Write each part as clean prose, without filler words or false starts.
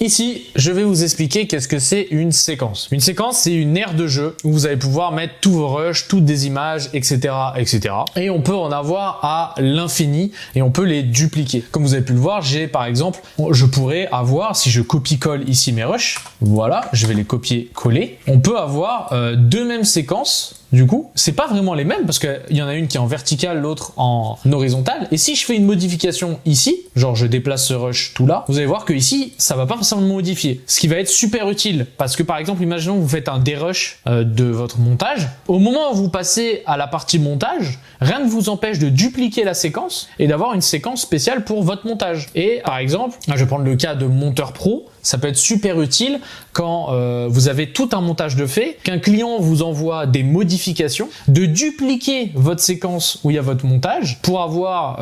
Ici, je vais vous expliquer qu'est-ce que c'est une séquence. Une séquence, c'est une aire de jeu où vous allez pouvoir mettre tous vos rushs, toutes des images, etc., etc. Et on peut en avoir à l'infini et on peut les dupliquer. Comme vous avez pu le voir, j'ai par exemple, je pourrais avoir, si je copie-colle ici mes rushs, voilà, je vais les copier-coller, on peut avoir deux mêmes séquences. Du coup, c'est pas vraiment les mêmes parce qu'il y en a une qui est en verticale, l'autre en horizontale. Et si je fais une modification ici, genre je déplace ce rush tout là, vous allez voir que ici, ça va pas forcément modifier. Ce qui va être super utile parce que par exemple, imaginons que vous faites un dérush de votre montage. Au moment où vous passez à la partie montage, rien ne vous empêche de dupliquer la séquence et d'avoir une séquence spéciale pour votre montage. Et par exemple, je vais prendre le cas de monteur pro. Ça peut être super utile quand vous avez tout un montage de fait, qu'un client vous envoie des modifications, de dupliquer votre séquence où il y a votre montage pour avoir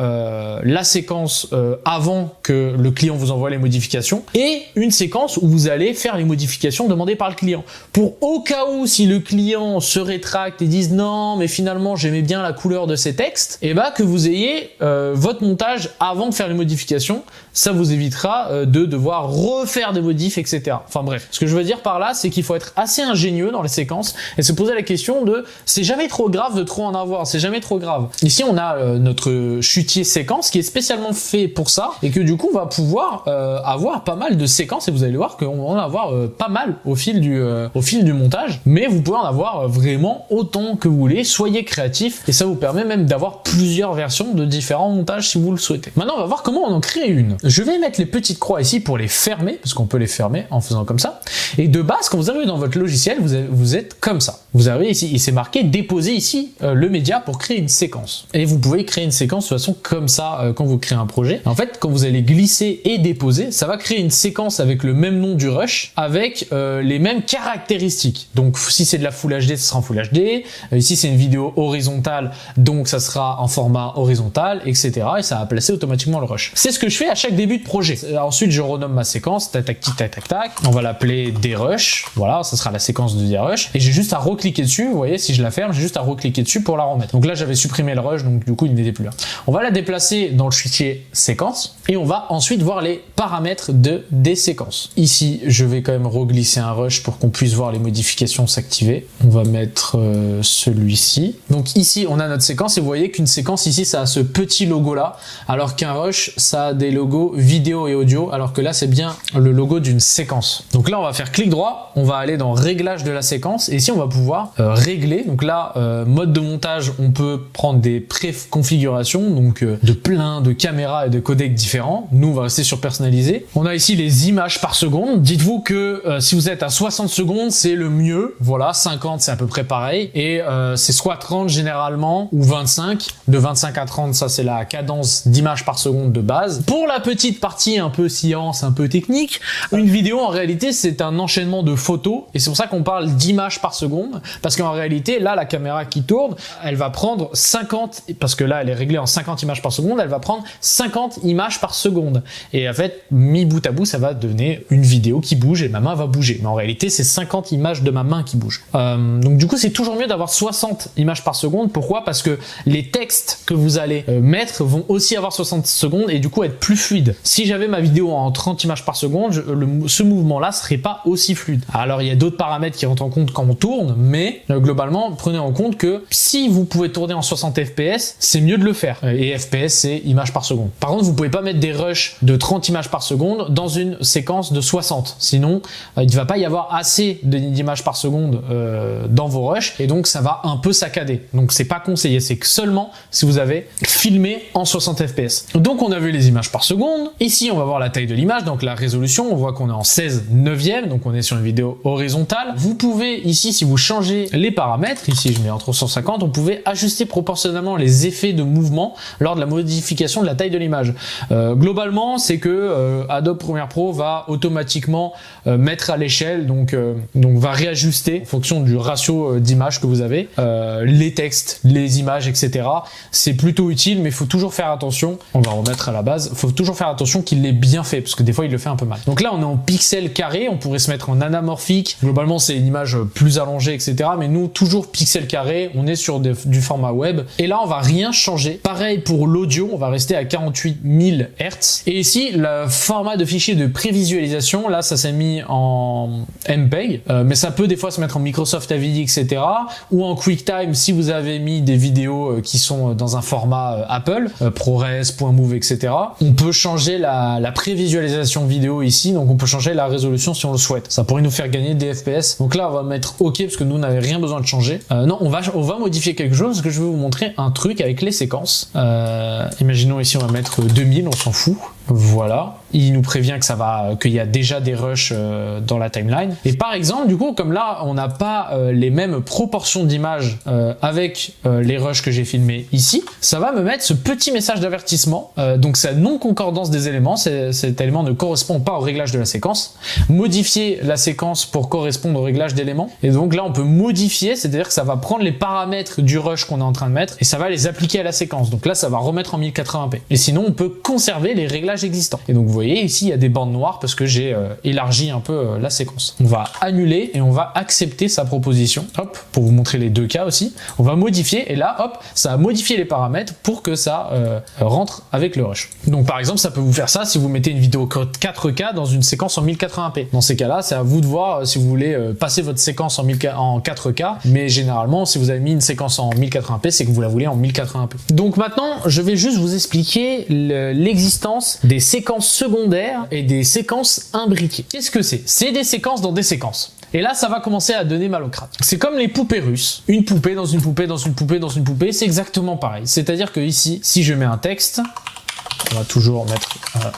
la séquence avant que le client vous envoie les modifications et une séquence où vous allez faire les modifications demandées par le client. Pour au cas où si le client se rétracte et dise non mais finalement j'aimais bien la couleur de ces textes, et bah que vous ayez votre montage avant de faire les modifications, ça vous évitera de devoir refaire des modifs, etc. Enfin bref, ce que je veux dire par là, c'est qu'il faut être assez ingénieux dans les séquences et se poser la question de c'est jamais trop grave de trop en avoir, c'est jamais trop grave. Ici, on a notre chutier séquence qui est spécialement fait pour ça et que du coup, on va pouvoir avoir pas mal de séquences et vous allez voir qu'on va en avoir pas mal au fil du montage, mais vous pouvez en avoir vraiment autant que vous voulez, soyez créatif et ça vous permet même d'avoir plusieurs versions de différents montages si vous le souhaitez. Maintenant, on va voir comment on en crée une. Je vais mettre les petites croix ici pour les fermer, parce qu'on peut les fermer en faisant comme ça. Et de base, quand vous arrivez dans votre logiciel, vous êtes comme ça. Vous arrivez ici, il s'est marqué déposer ici le média pour créer une séquence. Et vous pouvez créer une séquence de façon comme ça quand vous créez un projet. En fait, quand vous allez glisser et déposer, ça va créer une séquence avec le même nom du rush, avec les mêmes caractéristiques. Donc si c'est de la Full HD, ça sera en Full HD. Ici, c'est une vidéo horizontale, donc ça sera en format horizontal, etc. Et ça va placer automatiquement le rush. C'est ce que je fais à chaque début de projet. Ensuite, je renomme ma séquence, tac, tac, tac, tac, tac. On va l'appeler dérush. Voilà, ça sera la séquence de dérush. Et j'ai juste à recliquer dessus. Vous voyez, si je la ferme, j'ai juste à recliquer dessus pour la remettre. Donc là, j'avais supprimé le rush, donc du coup, il n'était plus là. On va la déplacer dans le fichier séquence et on va ensuite voir les paramètres des séquences. Ici, je vais quand même reglisser un rush pour qu'on puisse voir les modifications s'activer. On va mettre celui-ci. Donc ici, on a notre séquence et vous voyez qu'une séquence ici, ça a ce petit logo là, alors qu'un rush, ça a des logos vidéo et audio, alors que là, c'est bien le logo d'une séquence. Donc là, on va faire clic droit, on va aller dans réglage de la séquence et ici, on va pouvoir régler. Donc là, mode de montage, on peut prendre des préconfigurations, donc de plein de caméras et de codecs différents. Nous, on va rester sur personnaliser. On a ici les images par seconde. Dites-vous que si vous êtes à 60 secondes, c'est le mieux. Voilà, 50, c'est à peu près pareil. Et c'est soit 30 généralement ou 25. De 25 à 30, ça c'est la cadence d'images par seconde de base. Pour la petite partie un peu science, un peu technique, une vidéo en réalité c'est un enchaînement de photos et c'est pour ça qu'on parle d'images par seconde parce qu'en réalité là la caméra qui tourne elle va prendre 50, parce que là elle est réglée en 50 images par seconde, elle va prendre 50 images par seconde et en fait mis bout à bout ça va donner une vidéo qui bouge et ma main va bouger, mais en réalité c'est 50 images de ma main qui bougent. Donc du coup c'est toujours mieux d'avoir 60 images par seconde. Pourquoi? Parce que les textes que vous allez mettre vont aussi avoir 60 secondes et du coup être plus fluide. Si j'avais ma vidéo en 30 images par seconde, ce mouvement-là serait pas aussi fluide. Alors il y a d'autres paramètres qui rentrent en compte quand on tourne, mais globalement, prenez en compte que si vous pouvez tourner en 60 fps, c'est mieux de le faire. Et fps, c'est images par seconde. Par contre, vous pouvez pas mettre des rushs de 30 images par seconde dans une séquence de 60. Sinon, il ne va pas y avoir assez d'images par seconde dans vos rushs et donc ça va un peu saccader. Donc c'est pas conseillé, c'est que seulement si vous avez filmé en 60 fps. Donc on a vu les images par seconde. Ici, on va voir la taille de l'image, donc la résolution. On voit qu'on est en 16/9, donc on est sur une vidéo horizontale. Vous pouvez ici, si vous changez les paramètres, ici je mets en 350, on pouvait ajuster proportionnellement les effets de mouvement lors de la modification de la taille de l'image. Globalement, c'est que Adobe Premiere Pro va automatiquement mettre à l'échelle, donc va réajuster en fonction du ratio d'images que vous avez, les textes, les images, etc. C'est plutôt utile, mais il faut toujours faire attention. On va remettre à la base. Il faut toujours faire attention qu'il l'ait bien fait, parce que des fois il le fait un peu mal. Donc là on est en pixels carrés, on pourrait se mettre en anamorphique. Globalement c'est une image plus allongée, etc. Mais nous toujours pixels carrés, on est sur du format web. Et là on va rien changer. Pareil pour l'audio, on va rester à 48 000 Hz. Et ici le format de fichier de prévisualisation, là ça s'est mis en MPEG, mais ça peut des fois se mettre en Microsoft AVD, etc. ou en QuickTime si vous avez mis des vidéos qui sont dans un format Apple, ProRes, .move, etc. On peut changer la prévisualisation vidéo ici, donc on peut changer la résolution si on le souhaite. Ça pourrait nous faire gagner des FPS. Donc là on va mettre OK parce que nous n'avons rien besoin de changer. Non, on va modifier quelque chose parce que je vais vous montrer un truc avec les séquences. Imaginons ici on va mettre 2000, on s'en fout. Voilà, il nous prévient que qu'il y a déjà des rushs dans la timeline. Et par exemple, du coup, comme là, on n'a pas les mêmes proportions d'images avec les rushs que j'ai filmés ici, ça va me mettre ce petit message d'avertissement. Donc, c'est la non-concordance des éléments. Cet élément ne correspond pas au réglage de la séquence. Modifier la séquence pour correspondre au réglage d'éléments. Et donc là, on peut modifier, c'est-à-dire que ça va prendre les paramètres du rush qu'on est en train de mettre et ça va les appliquer à la séquence. Donc là, ça va remettre en 1080p. Et sinon, on peut conserver les réglages existants. Et donc vous voyez ici il y a des bandes noires parce que j'ai élargi un peu la séquence. On va annuler et on va accepter sa proposition. Hop, pour vous montrer les deux cas aussi. On va modifier et là hop, ça a modifié les paramètres pour que ça rentre avec le rush. Donc par exemple ça peut vous faire ça si vous mettez une vidéo 4K dans une séquence en 1080p. Dans ces cas-là c'est à vous de voir si vous voulez passer votre séquence en 4K, mais généralement si vous avez mis une séquence en 1080p c'est que vous la voulez en 1080p. Donc maintenant je vais juste vous expliquer l'existence des séquences secondaires et des séquences imbriquées. Qu'est-ce que c'est? C'est des séquences dans des séquences. Et là, ça va commencer à donner mal au crâne. C'est comme les poupées russes. Une poupée dans une poupée dans une poupée dans une poupée, c'est exactement pareil. C'est-à-dire que ici, si je mets un texte, on va toujours mettre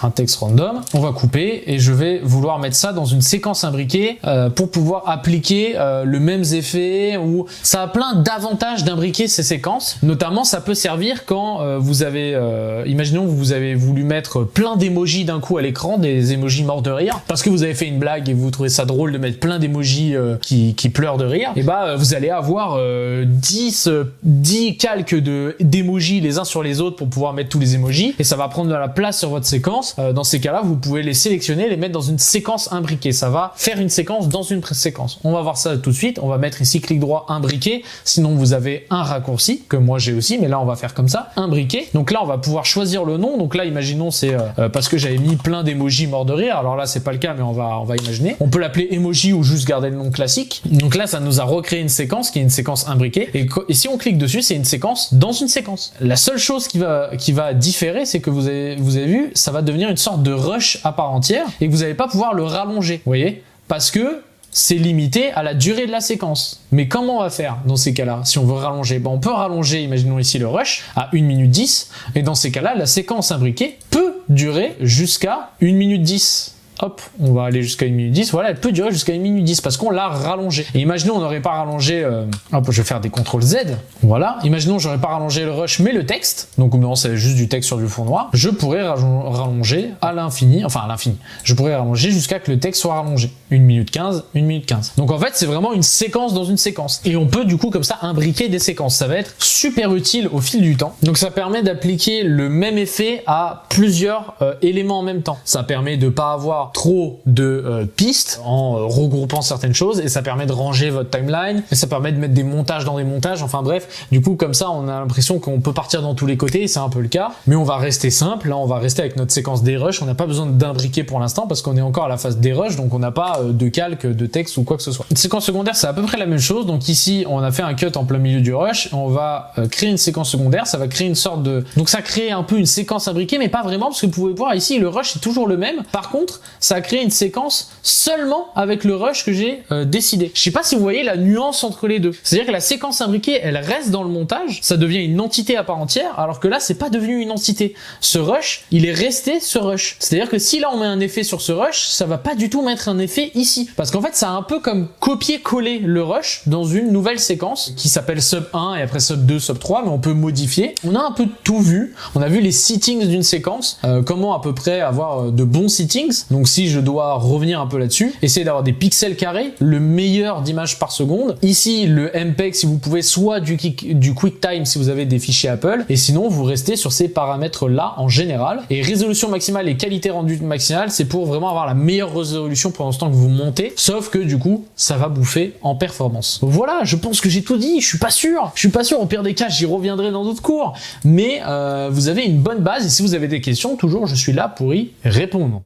un texte random, on va couper et je vais vouloir mettre ça dans une séquence imbriquée pour pouvoir appliquer le même effet, ou ça a plein d'avantages d'imbriquer ces séquences. Notamment ça peut servir quand vous avez imaginons que vous avez voulu mettre plein d'émojis d'un coup à l'écran, des émojis morts de rire, parce que vous avez fait une blague et vous trouvez ça drôle de mettre plein d'émojis qui pleurent de rire, et bah vous allez avoir 10 calques d'émojis les uns sur les autres pour pouvoir mettre tous les émojis, et ça va prendre de la place sur votre séquence. Dans ces cas-là, vous pouvez les sélectionner, les mettre dans une séquence imbriquée. Ça va faire une séquence dans une séquence. On va voir ça tout de suite. On va mettre ici clic droit imbriqué. Sinon, vous avez un raccourci que moi j'ai aussi, mais là on va faire comme ça, imbriqué. Donc là, on va pouvoir choisir le nom. Donc là, imaginons c'est parce que j'avais mis plein d'émojis morts de rire. Alors là, c'est pas le cas, mais on va imaginer. On peut l'appeler emoji ou juste garder le nom classique. Donc là, ça nous a recréé une séquence qui est une séquence imbriquée. Et si on clique dessus, c'est une séquence dans une séquence. La seule chose qui va différer, c'est que vous avez vu, ça va devenir une sorte de rush à part entière et que vous n'allez pas pouvoir le rallonger, vous voyez, parce que c'est limité à la durée de la séquence. Mais comment on va faire dans ces cas-là si on veut rallonger? On peut rallonger, imaginons ici le rush, à 1 minute 10, et dans ces cas-là, la séquence imbriquée peut durer jusqu'à 1 minute 10. Hop, on va aller jusqu'à 1 minute 10. Voilà, elle peut durer jusqu'à 1 minute 10 parce qu'on l'a rallongé. Et imaginons on n'aurait pas rallongé... hop, je vais faire des CTRL Z. Voilà. Imaginons j'aurais pas rallongé le rush, mais le texte. Donc non, c'est juste du texte sur du fond noir. Je pourrais rallonger à l'infini. Enfin, à l'infini. Je pourrais rallonger jusqu'à que le texte soit rallongé. 1 minute 15, 1 minute 15. Donc en fait, c'est vraiment une séquence dans une séquence. Et on peut du coup comme ça imbriquer des séquences. Ça va être super utile au fil du temps. Donc ça permet d'appliquer le même effet à plusieurs éléments en même temps. Ça permet de pas avoir trop de pistes en regroupant certaines choses, et ça permet de ranger votre timeline, et ça permet de mettre des montages dans des montages, enfin bref, du coup comme ça on a l'impression qu'on peut partir dans tous les côtés, et c'est un peu le cas, mais on va rester simple, là on va rester avec notre séquence des rushs, on n'a pas besoin d'imbriquer pour l'instant parce qu'on est encore à la phase des rushs, donc on n'a pas de calque, de texte ou quoi que ce soit. Une séquence secondaire c'est à peu près la même chose, donc ici on a fait un cut en plein milieu du rush, on va créer une séquence secondaire, ça va créer une sorte de... Donc ça crée un peu une séquence imbriquée, mais pas vraiment, parce que vous pouvez voir ici le rush est toujours le même, par contre ça a créé une séquence seulement avec le rush que j'ai décidé. Je sais pas si vous voyez la nuance entre les deux. C'est-à-dire que la séquence imbriquée, elle reste dans le montage, ça devient une entité à part entière, alors que là, c'est pas devenu une entité. Ce rush, il est resté ce rush. C'est-à-dire que si là, on met un effet sur ce rush, ça va pas du tout mettre un effet ici. Parce qu'en fait, ça a un peu comme copier-coller le rush dans une nouvelle séquence qui s'appelle sub 1 et après sub 2, sub 3, mais on peut modifier. On a un peu tout vu. On a vu les settings d'une séquence, comment à peu près avoir de bons settings. Donc si je dois revenir un peu là-dessus, essayez d'avoir des pixels carrés, le meilleur d'images par seconde. Ici, le MPEG, si vous pouvez, soit du QuickTime si vous avez des fichiers Apple, et sinon, vous restez sur ces paramètres-là en général. Et résolution maximale et qualité rendue maximale, c'est pour vraiment avoir la meilleure résolution pendant ce temps que vous montez, sauf que du coup, ça va bouffer en performance. Voilà, je pense que j'ai tout dit, je suis pas sûr, au pire des cas, j'y reviendrai dans d'autres cours, mais vous avez une bonne base, et si vous avez des questions, toujours, je suis là pour y répondre.